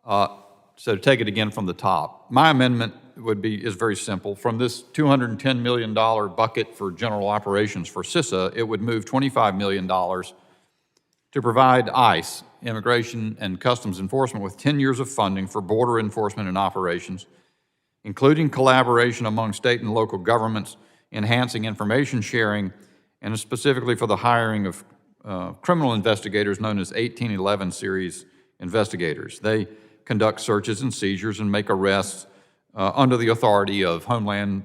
So to take it again from the top, my amendment is very simple. From this $210 million bucket for general operations for CISA, it would move $25 million to provide ICE, Immigration and Customs Enforcement, with 10 years of funding for border enforcement and operations, including collaboration among state and local governments, enhancing information sharing, and specifically for the hiring of criminal investigators known as 1811 series investigators. They conduct searches and seizures and make arrests under the authority of Homeland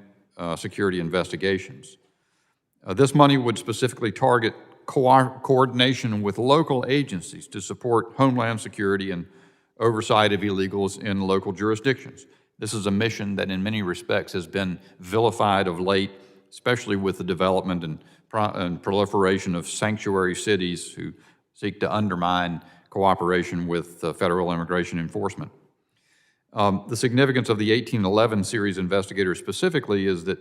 Security investigations. This money would specifically target coordination with local agencies to support Homeland Security and oversight of illegals in local jurisdictions. This is a mission that in many respects has been vilified of late, especially with the development and proliferation of sanctuary cities who seek to undermine cooperation with federal immigration enforcement. The significance of the 1811 series investigators specifically is that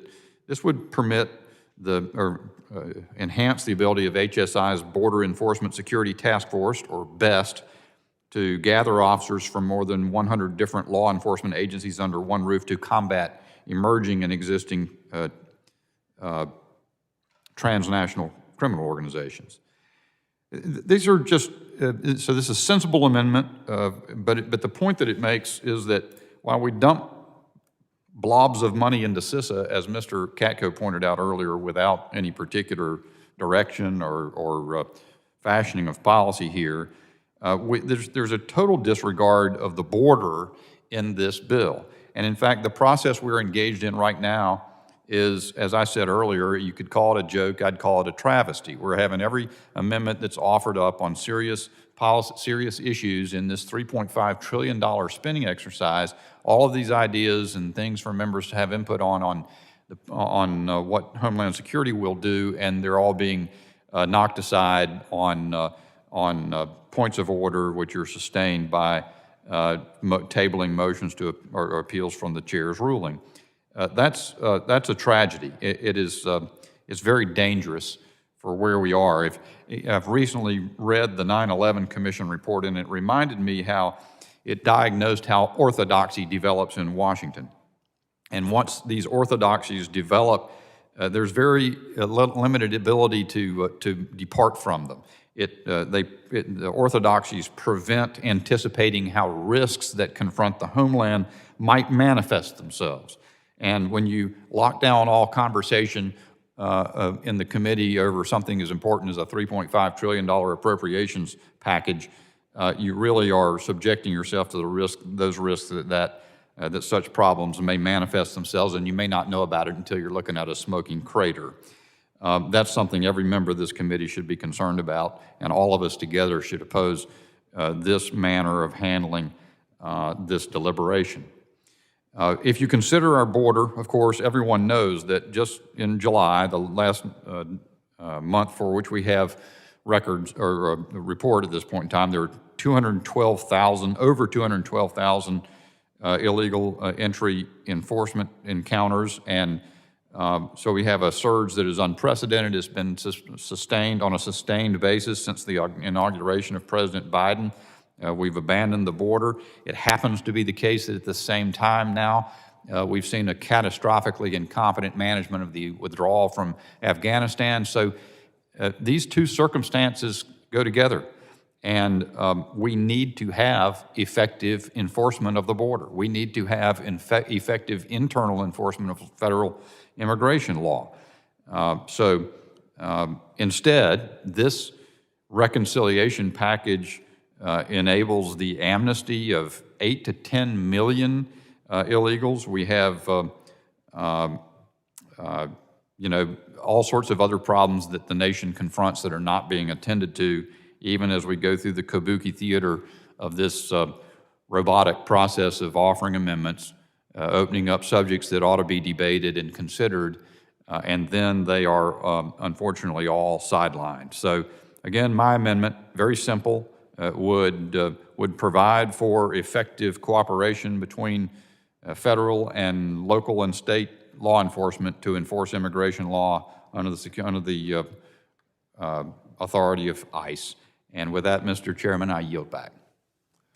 this would permit enhance the ability of HSI's Border Enforcement Security Task Force, or BEST, to gather officers from more than 100 different law enforcement agencies under one roof to combat emerging and existing transnational criminal organizations. These are just, so this is a sensible amendment, but the point that it makes is that while we dump blobs of money into CISA, as Mr. Katko pointed out earlier, without any particular direction or fashioning of policy here, there's a total disregard of the border in this bill. And in fact, the process we're engaged in right now is, as I said earlier, you could call it a joke, I'd call it a travesty. We're having every amendment that's offered up on serious issues in this $3.5 trillion spending exercise, all of these ideas and things for members to have input on what Homeland Security will do, and they're all being knocked aside on points of order which are sustained by tabling motions to or appeals from the chair's ruling. That's a tragedy. It's very dangerous for where we are. I've recently read the 9/11 Commission report, and it reminded me how it diagnosed how orthodoxy develops in Washington. And once these orthodoxies develop, there's very limited ability to depart from them. The orthodoxies prevent anticipating how risks that confront the homeland might manifest themselves. And when you lock down all conversation in the committee over something as important as a $3.5 trillion appropriations package, you really are subjecting yourself to those risks that such problems may manifest themselves, and you may not know about it until you're looking at a smoking crater. That's something every member of this committee should be concerned about, and all of us together should oppose this manner of handling this deliberation. If you consider our border, of course, everyone knows that just in July, the last month for which we have records or a report at this point in time, there are over 212,000 illegal entry enforcement encounters, and so we have a surge that is unprecedented. It's been sustained on a sustained basis since the inauguration of President Biden. We've abandoned the border. It happens to be the case that at the same time now, we've seen a catastrophically incompetent management of the withdrawal from Afghanistan. So these two circumstances go together, and we need to have effective enforcement of the border. We need to have effective internal enforcement of federal immigration law. Instead, this reconciliation package enables the amnesty of 8 to 10 million illegals. We have, all sorts of other problems that the nation confronts that are not being attended to, even as we go through the kabuki theater of this robotic process of offering amendments, opening up subjects that ought to be debated and considered, and then they are unfortunately all sidelined. So again, my amendment, very simple, would provide for effective cooperation between federal and local and state law enforcement to enforce immigration law under the authority of ICE. And with that, Mr. Chairman, I yield back.